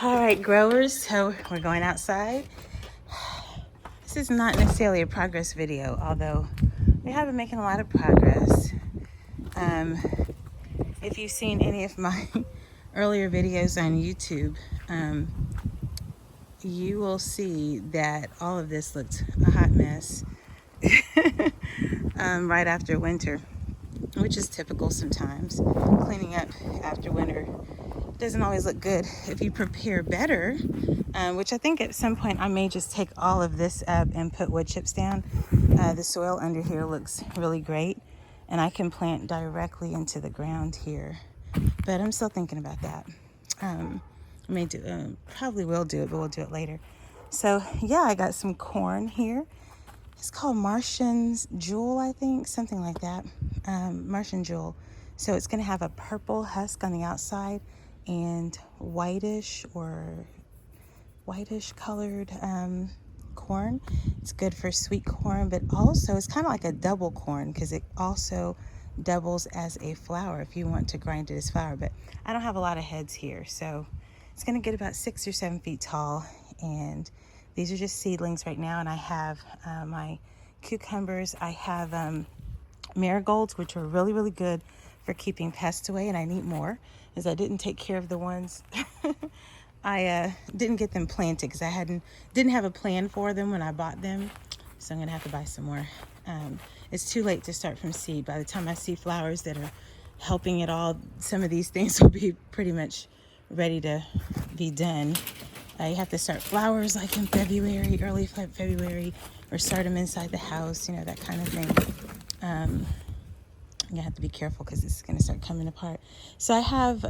All right, growers, so we're going outside. This is not necessarily a progress video, although we have been making a lot of progress. If you've seen any of my earlier videos on YouTube, you will see that all of this looked a hot mess right after winter, which is typical sometimes. Cleaning up after winter doesn't always look good. If you prepare better, which I think at some point I may just take all of this up and put wood chips down. The soil under here looks really great, and I can plant directly into the ground here, but I'm still thinking about that. I may do, probably will do it, but we'll do it later. So yeah, I got some corn here. It's called Martian's Jewel, I think, something like that. Martian Jewel. So it's going to have a purple husk on the outside and whitish colored corn. It's good for sweet corn, but also it's kind of like a double corn because it also doubles as a flour if you want to grind it as flour. But I don't have a lot of heads here, so it's going to get about 6 or 7 feet tall, and these are just seedlings right now. And I have my cucumbers. I have marigolds, which are really, really good for keeping pests away, and I need more as I didn't take care of the ones. I didn't get them planted because I didn't have a plan for them when I bought them, so I'm gonna have to buy some more. It's too late to start from seed. By the time I see flowers that are helping it all, some of these things will be pretty much ready to be done. You have to start flowers like in February, early February, or start them inside the house, you know, that kind of thing. You have to be careful because it's going to start coming apart. So I have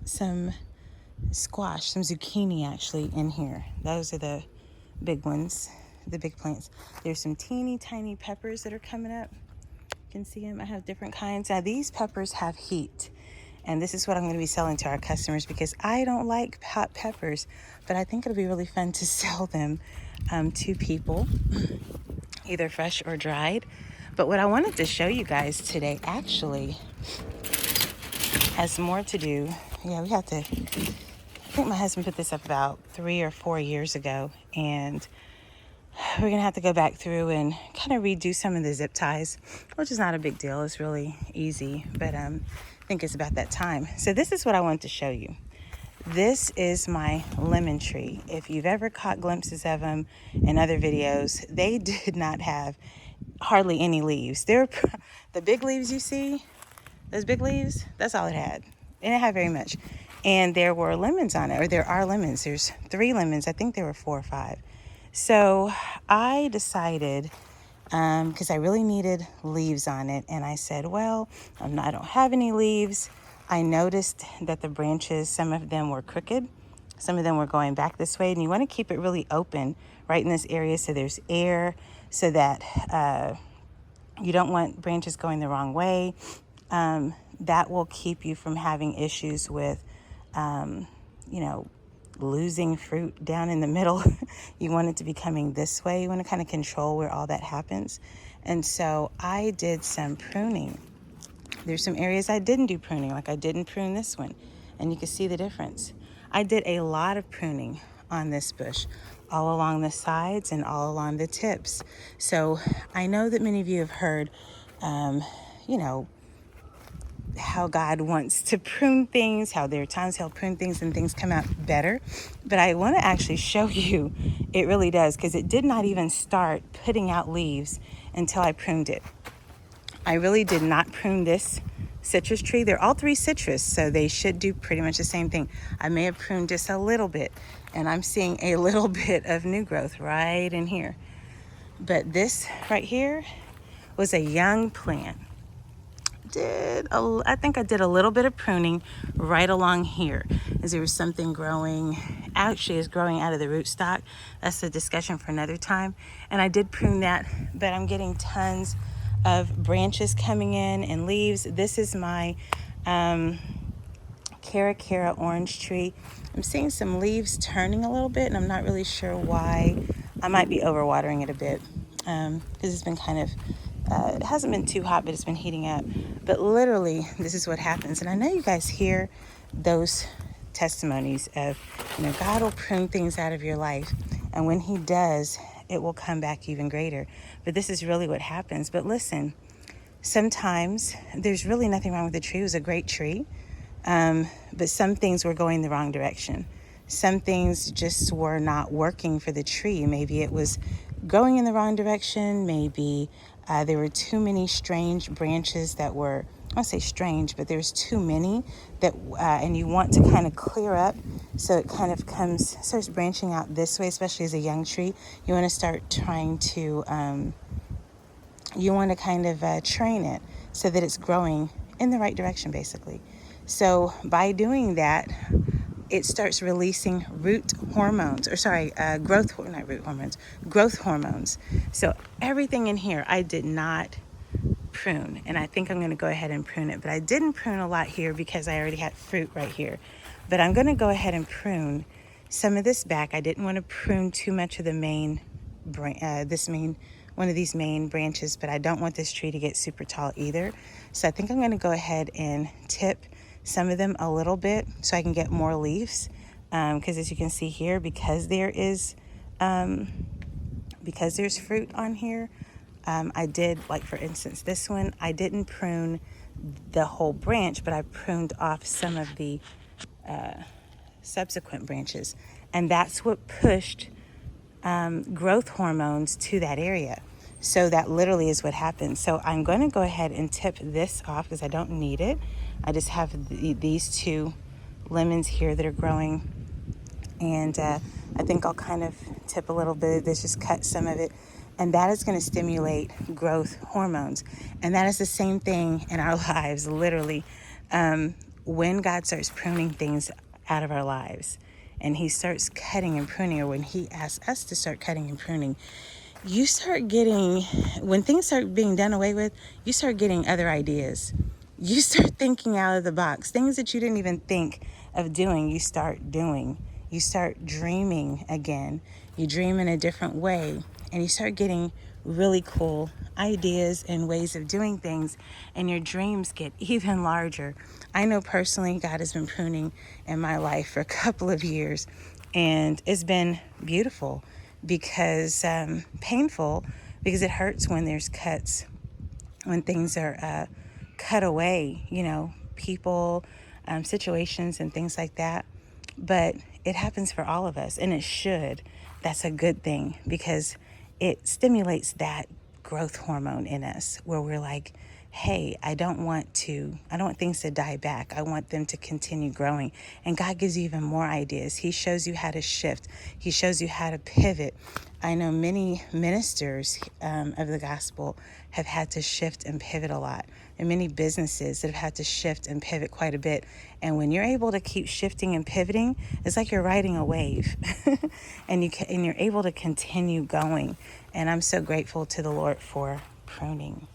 some squash, some zucchini actually in here. Those are the big ones, the big plants. There's some teeny tiny peppers that are coming up. You can see them. I have different kinds. Now these peppers have heat, and this is what I'm going to be selling to our customers because I don't like hot peppers, but I think it'll be really fun to sell them to people, either fresh or dried. But what I wanted to show you guys today actually has more to do. Yeah, I think my husband put this up about 3 or 4 years ago, and we're gonna have to go back through and kind of redo some of the zip ties, which is not a big deal. It's really easy, but I think it's about that time. So this is what I wanted to show you. This is my lemon tree. If you've ever caught glimpses of them in other videos, they did not have hardly any leaves. The big leaves you see, those big leaves, that's all it had. It didn't have very much. And there were lemons on it, or there are lemons. There's 3 lemons. I think there were 4 or 5. So I decided, because I really needed leaves on it, and I said, well, I don't have any leaves. I noticed that the branches, some of them were crooked. Some of them were going back this way, and you want to keep it really open right in this area so there's air, so that you don't want branches going the wrong way. That will keep you from having issues with, losing fruit down in the middle. You want it to be coming this way. You want to kind of control where all that happens. And so I did some pruning. There's some areas I didn't do pruning, like I didn't prune this one, and you can see the difference. I did a lot of pruning on this bush, all along the sides and all along the tips. So I know that many of you have heard, how God wants to prune things, how there are times he'll prune things and things come out better. But I want to actually show you it really does, because it did not even start putting out leaves until I pruned it. I really did not prune this citrus tree. They're all 3 citrus, so they should do pretty much the same thing. I may have pruned just a little bit, and I'm seeing a little bit of new growth right in here. But this right here was a young plant. I think I did a little bit of pruning right along here, as there was something growing. Actually, is growing out of the rootstock. That's a discussion for another time. And I did prune that, but I'm getting tons of branches coming in and leaves. This is my Cara orange tree. I'm seeing some leaves turning a little bit, and I'm not really sure why. I might be overwatering it a bit because it's been kind of it hasn't been too hot, but it's been heating up. But literally, this is what happens. And I know you guys hear those testimonies of You know, God will prune things out of your life, and when he does, it will come back even greater. But this is really what happens. But listen, sometimes there's really nothing wrong with the tree. It was a great tree. But some things were going the wrong direction. Some things just were not working for the tree. Maybe it was going in the wrong direction. Maybe there were too many strange branches that were, I won't say strange, but there's too many that, and you want to kind of clear up so it kind of starts branching out this way, especially as a young tree. You want to start trying to, you want to kind of train it so that it's growing in the right direction, basically. So by doing that, it starts releasing growth hormones. So everything in here, I did not prune, and I think I'm going to go ahead and prune it, but I didn't prune a lot here because I already had fruit right here. But I'm going to go ahead and prune some of this back. I didn't want to prune too much of the one of these main branches, but I don't want this tree to get super tall either. So I think I'm going to go ahead and tip some of them a little bit so I can get more leaves. Because as you can see here, because there's fruit on here, I did, like for instance, this one, I didn't prune the whole branch, but I pruned off some of the subsequent branches. And that's what pushed growth hormones to that area. So that literally is what happened. So I'm going to go ahead and tip this off because I don't need it. I just have these two lemons here that are growing. And I think I'll kind of tip a little bit of this, just cut some of it. And that is going to stimulate growth hormones. And that is the same thing in our lives, literally. When God starts pruning things out of our lives, and he starts cutting and pruning, or when he asks us to start cutting and pruning, you start getting, when things start being done away with, you start getting other ideas. You start thinking out of the box. Things that you didn't even think of doing, you start doing. You start dreaming again. You dream in a different way, and you start getting really cool ideas and ways of doing things, and your dreams get even larger. I know personally God has been pruning in my life for a couple of years, and it's been beautiful because painful, because it hurts when there's cuts, when things are cut away, people, situations and things like that. But it happens for all of us, and it should. That's a good thing because it stimulates that growth hormone in us where we're like, hey, I don't want things to die back. I want them to continue growing. And God gives you even more ideas. He shows you how to shift. He shows you how to pivot. I know many ministers of the gospel have had to shift and pivot a lot. And many businesses that have had to shift and pivot quite a bit. And when you're able to keep shifting and pivoting, it's like you're riding a wave and you're able to continue going. And I'm so grateful to the Lord for pruning.